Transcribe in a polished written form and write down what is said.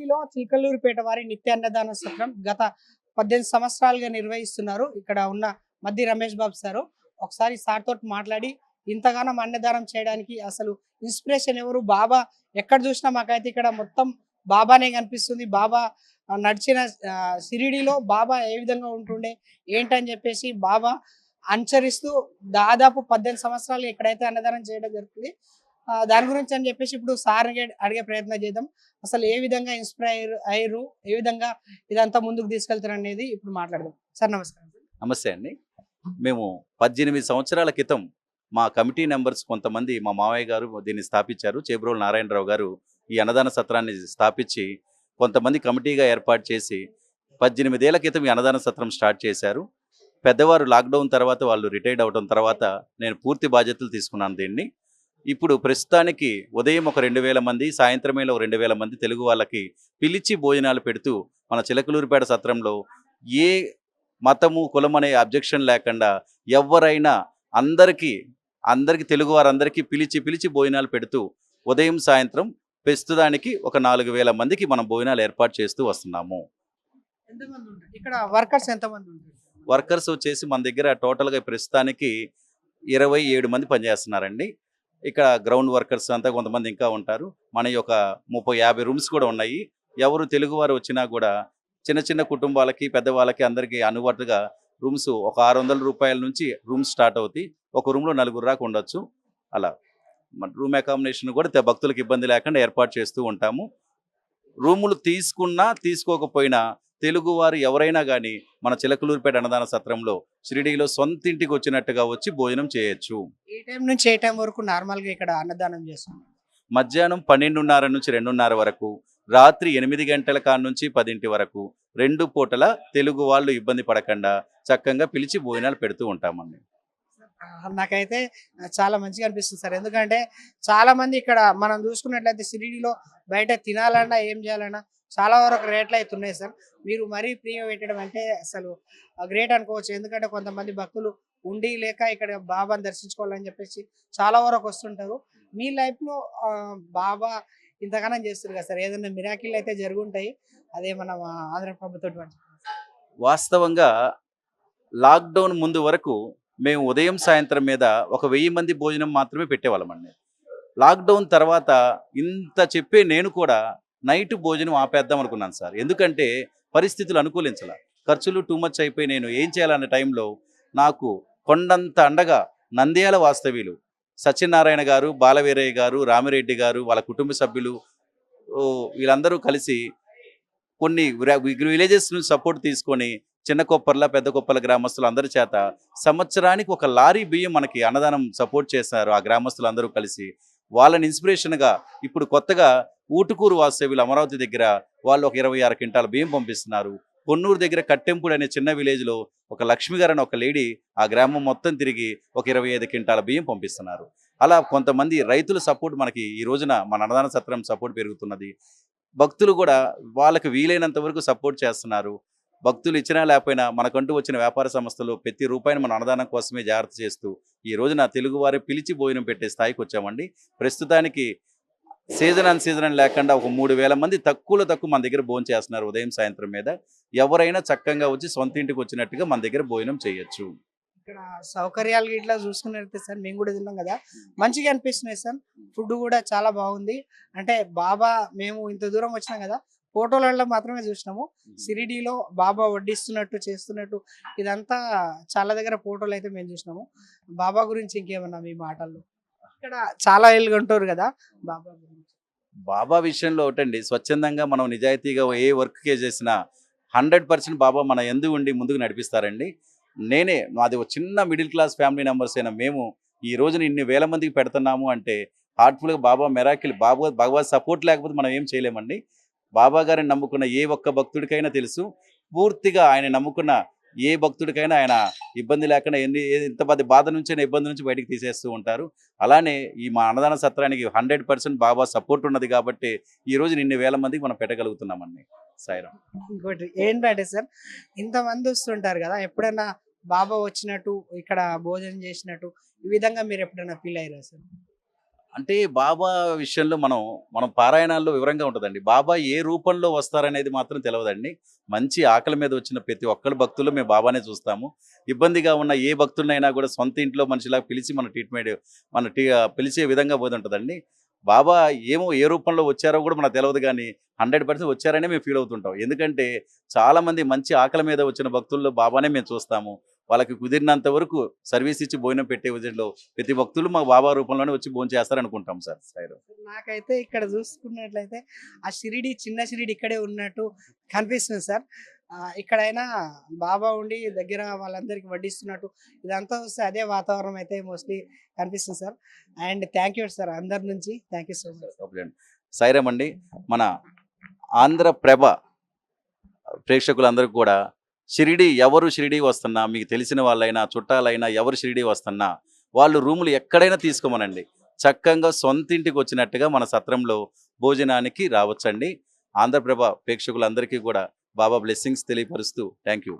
షిరిడీలో చిలకలూరిపేట వారి నిత్య అన్నదాన సత్రం గత 18 సంవత్సరాలుగా నిర్వహిస్తున్నారు. ఇక్కడ ఉన్న మద్ది రమేష్ బాబు సారు. ఒకసారి సార్ తోటి మాట్లాడి ఇంతగానం అన్నదానం చేయడానికి అసలు ఇన్స్పిరేషన్ ఎవరు? బాబా ఎక్కడ చూసినా మాకైతే ఇక్కడ మొత్తం బాబానే కనిపిస్తుంది. బాబా నడిచిన షిరిడీలో బాబా ఏ విధంగా ఉంటుండే ఏంటని చెప్పేసి బాబా అనుసరిస్తూ దాదాపు 18 సంవత్సరాలు ఎక్కడైతే అన్నదానం చేయడం జరుగుతుంది. దాని గురించి అని చెప్పేసి ఇప్పుడు సార్‌ని అడిగే ప్రయత్నం చేద్దాం. అసలు ఏ విధంగా ఇన్‌స్పైర్ అయ్యిర్రు? ఏ విధంగా ఇదంతా ముందుకు తీసుకెళ్తారనేది ఇప్పుడు మాట్లాడదాం. సార్ నమస్కారం. నమస్తే అండి. మేము 18 సంవత్సరాల క్రితం మా కమిటీ మెంబర్స్ కొంతమంది మా మావయ్య గారు దీన్ని స్థాపించారు. చేబ్రోలు నారాయణరావు గారు ఈ అన్నదాన సత్రాన్ని స్థాపించి కొంతమంది కమిటీగా ఏర్పాటు చేసి 18 ఏళ్ల క్రితం ఈ అన్నదాన సత్రం స్టార్ట్ చేశారు. పెద్దవారు లాక్‌డౌన్ తర్వాత వాళ్ళు రిటైర్డ్ అవ్వడం తర్వాత నేను పూర్తి బాధ్యతలు తీసుకున్నాను దీన్ని. ఇప్పుడు ప్రస్తుతానికి ఉదయం ఒక 2000 మంది, సాయంత్రం వేళ ఒక 2000 మంది తెలుగు వాళ్ళకి పిలిచి భోజనాలు పెడుతూ మన చిలకలూరిపేట సత్రంలో ఏ మతము, కులం అనే అబ్జెక్షన్ లేకుండా ఎవరైనా అందరికీ తెలుగు వారందరికీ పిలిచి భోజనాలు పెడుతూ ఉదయం, సాయంత్రం ప్రస్తుతానికి ఒక 4000 మందికి మనం భోజనాలు ఏర్పాటు చేస్తూ వస్తున్నాము. ఎంతమంది ఉంటారు? ఇక్కడ వర్కర్స్ ఎంతమంది ఉంటారు? వర్కర్స్ వచ్చేసి మన దగ్గర టోటల్‌గా ప్రస్తుతానికి 27 మంది పనిచేస్తున్నారండి. ఇక్కడ గ్రౌండ్ వర్కర్స్ అంతా కొంతమంది ఇంకా ఉంటారు. మనయి ఒక 30, 50 రూమ్స్ కూడా ఉన్నాయి. ఎవరు తెలుగువారు వచ్చినా కూడా చిన్న చిన్న కుటుంబాలకి, పెద్దవాళ్ళకి అందరికీ అనువట్టుగా రూమ్స్ ఒక ₹600 నుంచి రూమ్స్ స్టార్ట్ అవుతాయి. ఒక రూమ్‌లో నలుగురు దాకా ఉండొచ్చు. అలా మన రూమ్ అకామిడేషన్ కూడా భక్తులకు ఇబ్బంది లేకుండా ఏర్పాటు చేస్తూ ఉంటాము. రూములు తీసుకున్నా, తీసుకోకపోయినా తెలుగువారు ఎవరైనా గానీ మన చిలకలూరిపేట అన్నదాన సత్రంలో షిరిడీలో సొంతింటికి వచ్చినట్టుగా వచ్చి భోజనం చేయొచ్చు. ఏ టైం నుంచి ఏ టైం వరకు నార్మల్‌గా ఇక్కడ అన్నదానం చేస్తున్నారు? మధ్యాహ్నం 12:30 నుంచి 2:30 వరకు, రాత్రి 8 గంటల నుంచి 10 వరకు 2 పూటల తెలుగు వాళ్ళు ఇబ్బంది పడకుండా చక్కగా పిలిచి భోజనాలు పెడుతూ ఉంటామండి. నాకైతే చాలా మంచిగా అనిపిస్తుంది సార్. ఎందుకంటే చాలా మంది ఇక్కడ మనం చూసుకున్నట్లయితే షిరిడీలో బయట తినాలన్నా, ఏం చేయాలన్నా చాలా వరకు రేట్లు అయితే ఉన్నాయి సార్. మీరు మరీ ఫ్రీగా పెట్టడం అంటే అసలు గ్రేట్ అనుకోవచ్చు. ఎందుకంటే కొంతమంది భక్తులు ఉండి లేక ఇక్కడ బాబాని దర్శించుకోవాలని చెప్పేసి చాలా వరకు వస్తుంటారు. మీ లైఫ్‌లో బాబా ఇంతగానం చేస్తుర్రు కదా సార్. ఏదైనా మిరాకిల్ అయితే జరుగుంటాయి. అదే మన ఆంధ్ర ప్రభుత్వం వాస్తవంగా లాక్‌డౌన్ ముందు వరకు మేము ఉదయం, సాయంత్రం మీద ఒక 1000 మంది భోజనం మాత్రమే పెట్టేవాళ్ళమండి. లాక్‌డౌన్ తర్వాత ఇంత చెప్పే నేను కూడా నైట్ భోజనం ఆపేద్దాం అనుకున్నాను సార్. ఎందుకంటే పరిస్థితులు అనుకూలించలా. ఖర్చులు టూ మచ్ అయిపోయి నేను ఏం చేయాలన్న టైంలో నాకు కొండంత అండగా నంద్యాల వాస్తవ్యులు సత్యనారాయణ గారు, బాలవీరయ్య గారు, రామిరెడ్డి గారు, వాళ్ళ కుటుంబ సభ్యులు వీళ్ళందరూ కలిసి కొన్ని విలేజెస్ నుంచి సపోర్ట్ తీసుకొని చిన్న కొప్పర్ల, పెద్ద కొప్పర్ల గ్రామస్తులు అందరి చేత సంవత్సరానికి ఒక లారీ బియ్యం మనకి అన్నదానం సపోర్ట్ చేశారు. ఆ గ్రామస్తులందరూ కలిసి వాళ్ళని ఇన్స్పిరేషన్గా ఇప్పుడు కొత్తగా ఊటుకూరు వాస్తవ్యులు అమరావతి దగ్గర వాళ్ళు ఒక 26 క్వింటాల బియ్యం పంపిస్తున్నారు. కొన్నూరు దగ్గర కట్టెంపుడు అనే చిన్న విలేజ్లో ఒక లక్ష్మి గారు అని ఒక లేడీ ఆ గ్రామం మొత్తం తిరిగి ఒక 25 క్వింటాల బియ్యం పంపిస్తున్నారు. అలా కొంతమంది రైతుల సపోర్ట్ మనకి ఈ రోజున మన అన్నదాన సత్రం సపోర్ట్ పెరుగుతున్నది. భక్తులు కూడా వాళ్ళకి వీలైనంత వరకు సపోర్ట్ చేస్తున్నారు. భక్తులు ఇచ్చినా లేకపోయినా మనకంటూ వచ్చిన వ్యాపార సంస్థలు ప్రతి రూపాయిని మన అన్నదానం కోసమే జాగ్రత్త చేస్తూ ఈ రోజున తెలుగువారి పిలిచి భోజనం పెట్టే స్థాయికి వచ్చామండి. ప్రస్తుతానికి సీజన్ అని లేకుండా ఒక 3000 మంది తక్కువ మన దగ్గర భోజనం చేస్తున్నారు ఉదయం, సాయంత్రం మీద. ఎవరైనా చక్కగా వచ్చి సొంత ఇంటికి వచ్చినట్టుగా మన దగ్గర భోజనం చేయొచ్చు. ఇక్కడ సౌకర్యాలు ఇట్లా చూసుకున్నట్లయితే సార్ మేము కూడా తిన్నాం కదా, మంచిగా అనిపిస్తున్నాయి సార్. ఫుడ్ కూడా చాలా బాగుంది. అంటే బాబా మేము ఇంత దూరం వచ్చినాం కదా, ఫోటోలలో మాత్రమే చూసినాము. షిరిడీలో బాబా వడ్డిస్తున్నట్టు చేస్తున్నట్టు ఇదంతా చాలా దగ్గర ఫోటోలు అయితే మేము చూసినాము. బాబా గురించి ఇంకేమన్నా మీ మాటల్లో? ఇక్కడ చాలా ఏళ్ళుగా ఉంటారు కదా బాబా గురించి. బాబా విషయంలో ఒకటండి, స్వచ్ఛందంగా మనం నిజాయితీగా ఏ వర్క్ చేసినా 100% బాబా మన యందు ఉండి ముందుకు నడిపిస్తారండి. మాది ఒక చిన్న మిడిల్ క్లాస్ ఫ్యామిలీ మెంబర్స్ అయినా మేము ఈ రోజున ఇన్ని వేల మందికి పెడుతున్నాము అంటే హార్ట్ఫుల్గా బాబా మెరాకిల్, బాబా సపోర్ట్ లేకపోతే మనం ఏం చేయలేమండి. బాబా గారిని నమ్ముకున్న ఏ ఒక్క భక్తుడికైనా తెలుసు, పూర్తిగా ఆయన నమ్ముకున్న ఏ భక్తుడికైనా ఆయన ఇబ్బంది లేకుండా ఎంత బాధ నుంచైనా ఇబ్బంది నుంచి బయటికి తీసేస్తూ ఉంటారు. అలానే ఈ మా అన్నదాన సత్రానికి 100% బాబా సపోర్ట్ ఉన్నది కాబట్టి ఈ రోజు ఇన్ని వేల మందికి మనం పెట్టగలుగుతున్నామండి. సాయిరామ్. ఇంకోటి ఏంటంటే సార్, ఇంతమంది వస్తుంటారు కదా, ఎప్పుడైనా బాబా వచ్చినట్టు ఇక్కడ భోజనం చేసినట్టు ఈ విధంగా మీరు ఎప్పుడైనా ఫీల్ అయ్యారా సార్? అంటే బాబా విషయంలో మనం పారాయణాల్లో వివరంగా ఉంటుందండి. బాబా ఏ రూపంలో వస్తారనేది మాత్రం తెలవదండి. మంచి ఆకలి మీద వచ్చిన ప్రతి ఒక్కళ్ళ భక్తుల్లో మేము బాబానే చూస్తాము. ఇబ్బందిగా ఉన్న ఏ భక్తుడినైనా కూడా సొంత ఇంట్లో మనిషిలాగా పిలిచి మన ట్రీట్మెంట్ పిలిచే విధంగా పోతుంటదండి. బాబా ఏ రూపంలో వచ్చారో కూడా మనకు తెలవదు గానీ 100% వచ్చారనే మేము ఫీల్ అవుతుంటాం. ఎందుకంటే చాలామంది మంచి ఆకలి మీద వచ్చిన భక్తుల్లో బాబానే మేము చూస్తాము. వాళ్ళకి కుదిరినంత వరకు సర్వీస్ ఇచ్చి భోజనం పెట్టే విధంలో ప్రతి భక్తులు మా బాబా రూపంలోనే వచ్చి భోంచేస్తారనుకుంటాం సార్ సాయిరాం. నాకైతే ఇక్కడ చూసుకున్నట్లయితే ఆ షిరిడి చిన్న షిరిడి ఇక్కడే ఉన్నట్టు కనిపిస్తుంది సార్. ఇక్కడైనా బాబా ఉండి దగ్గర వాళ్ళందరికీ వడ్డిస్తున్నట్టు ఇదంతా వస్తే అదే వాతావరణం అయితే మోస్ట్లీ కనిపిస్తుంది sir. And thank you sir అందరి నుంచి. Thank you so much. ఓకేనండి. సాయిరాం అండి. మన ఆంధ్రప్రభ ప్రేక్షకులందరికీ కూడా ఎవరు షిరిడీ వస్తున్నా మీకు తెలిసిన వాళ్ళైనా చుట్టాలైనా ఎవరు షిరిడీ వస్తున్నా వాళ్ళు రూములు ఎక్కడైనా తీసుకోమనండి. చక్కగా సొంతింటికి వచ్చినట్టుగా మన సత్రంలో భోజనానికి రావచ్చండి. ఆంధ్రప్రభ ప్రేక్షకులందరికీ కూడా బాబా బ్లెస్సింగ్స్ తెలియపరుస్తూ థ్యాంక్ యూ.